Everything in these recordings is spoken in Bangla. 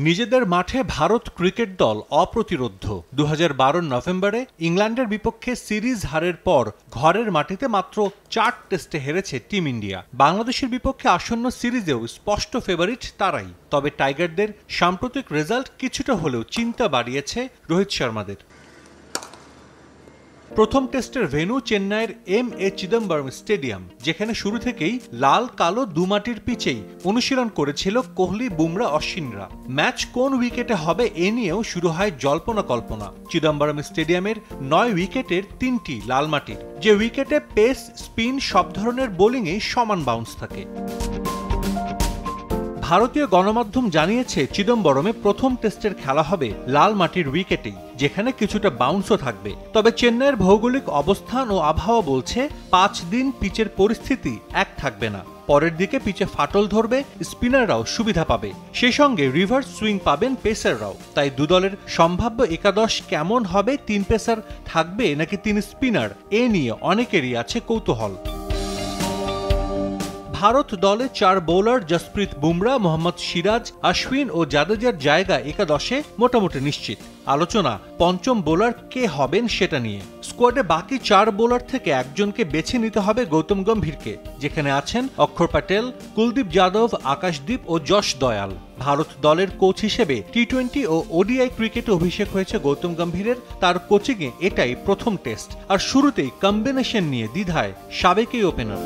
নিজেদের মাঠে ভারত ক্রিকেট দল অপ্রতিরোধ্য। 2012 নভেম্বরে ইংল্যান্ডের বিপক্ষে সিরিজ হারের পর ঘরের মাটিতে মাত্র 4 টেস্টে হেরেছে টিম ইন্ডিয়া। বাংলাদেশের বিপক্ষে আসন্ন সিরিজেও স্পষ্ট ফেভারিট তারাই। তবে টাইগারদের সাম্প্রতিক রেজাল্ট কিছুটা হলেও চিন্তা বাড়িয়েছে রোহিত শর্মাদের। প্রথম টেস্টের ভেন্যু চেন্নাইয়ের এম.এ. চিদম্বরম স্টেডিয়াম, যেখানে শুরু থেকেই লাল কালো দুমাটির পিচেই অনুশীলন করেছিল কোহলি, বুমরা, অশ্বিনরা। ম্যাচ কোন উইকেটে হবে এ নিয়েও শুরু হয় জল্পনা কল্পনা। চিদম্বরম স্টেডিয়ামের 9 উইকেটের 3টি লাল মাটির, যে উইকেটে পেস, স্পিন সব ধরনের বোলিংয়েই সমান বাউন্স থাকে। ভারতীয় গণমাধ্যম জানিয়েছে চিদম্বরমে প্রথম টেস্টের খেলা হবে লাল মাটির উইকেটেই, যেখানে কিছুটা বাউন্সও থাকবে। তবে চেন্নাইয়ের ভৌগোলিক অবস্থান ও আবহাওয়া বলছে 5 দিন পিচের পরিস্থিতি এক থাকবে না। পরের দিকে পিচে ফাটল ধরবে, স্পিনাররাও সুবিধা পাবে, সেই সঙ্গে রিভার্স সুইং পাবেন পেসাররাও। তাই দুদলের সম্ভাব্য একাদশ কেমন হবে, 3 পেসার থাকবে নাকি 3 স্পিনার, এ নিয়ে অনেকেরই আছে কৌতূহল। ভারত দলে 4 বোলার জসপ্রীত বুমরা, মোহাম্মদ সিরাজ, অশ্বিন ও জাদেজার জায়গা একাদশে মোটামুটি নিশ্চিত। আলোচনা পঞ্চম বোলার কে হবেন সেটা নিয়ে। স্কোয়াডে বাকি 4 বোলার থেকে একজনকে বেছে নিতে হবে গৌতম গম্ভীরকে, যেখানে আছেন অক্ষর প্যাটেল, কুলদীপ যাদব, আকাশদীপ ও যশ দয়াল। ভারত দলের কোচ হিসেবে টি-20 ও ওডিআই ক্রিকেটে অভিষেক হয়েছে গৌতম গম্ভীরের। তার কোচিংয়ে এটাই প্রথম টেস্ট, আর শুরুতেই কম্বিনেশন নিয়ে দ্বিধায় সাবেক এই ওপেনার।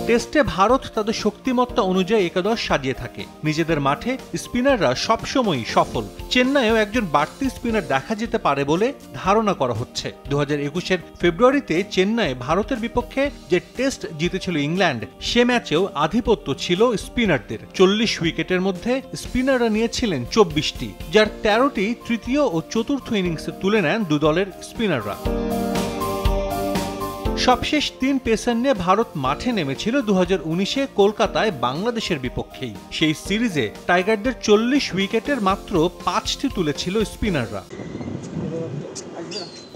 টেস্টে ভারত তাদের শক্তিমত্তা অনুযায়ী একাদশ সাজিয়ে থাকে। নিজেদের মাঠে স্পিনাররা সবসময়ই সফল। চেন্নাইয়েও একজন বাড়তি স্পিনার দেখা যেতে পারে বলে ধারণা করা হচ্ছে। 2021-এর ফেব্রুয়ারিতে চেন্নাই ভারতের বিপক্ষে যে টেস্ট জিতেছিল ইংল্যান্ড, সে ম্যাচেও আধিপত্য ছিল স্পিনারদের। 40 উইকেটের মধ্যে স্পিনাররা নিয়েছিলেন 24টি, যার 13টি তৃতীয় ও চতুর্থ ইনিংসে তুলে নেন দুদলের স্পিনাররা। সবশেষ 3 পেসার নিয়ে ভারত মাঠে নেমেছিল 2019-এ কলকাতায় বাংলাদেশের বিপক্ষেই। সেই সিরিজে টাইগারদের 40 উইকেটের মাত্র 5টি তুলেছিল স্পিনাররা।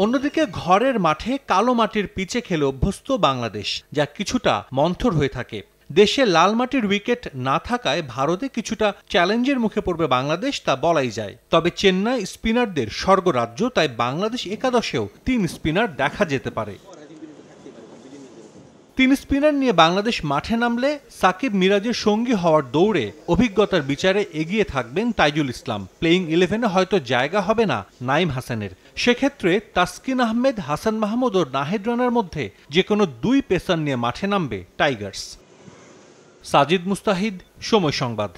অন্যদিকে ঘরের মাঠে কালো মাটির পিচে খেলে অভ্যস্ত বাংলাদেশ, যা কিছুটা মন্থর হয়ে থাকে। দেশে লাল মাটির উইকেট না থাকায় ভারতে কিছুটা চ্যালেঞ্জের মুখে পড়বে বাংলাদেশ, তা বলাই যায়। তবে চেন্নাই স্পিনারদের স্বর্গরাজ্য, তাই বাংলাদেশ একাদশেও 3 স্পিনার দেখা যেতে পারে। 3 স্পিনার নিয়ে বাংলাদেশ মাঠে নামলে সাকিব মিরাজের সঙ্গী হওয়ার দৌড়ে অভিজ্ঞতার বিচারে এগিয়ে থাকবেন তাইজুল ইসলাম। প্লেইং 11-এ হয়তো জায়গা হবে না নাইম হাসানের। সেক্ষেত্রে তাসকিন আহমেদ, হাসান মাহমুদ ও নাহিদ রানার মধ্যে যে কোনো 2 পেসার নিয়ে মাঠে নামবে টাইগার্স। সাজিদ মুস্তাহিদ, সময় সংবাদ।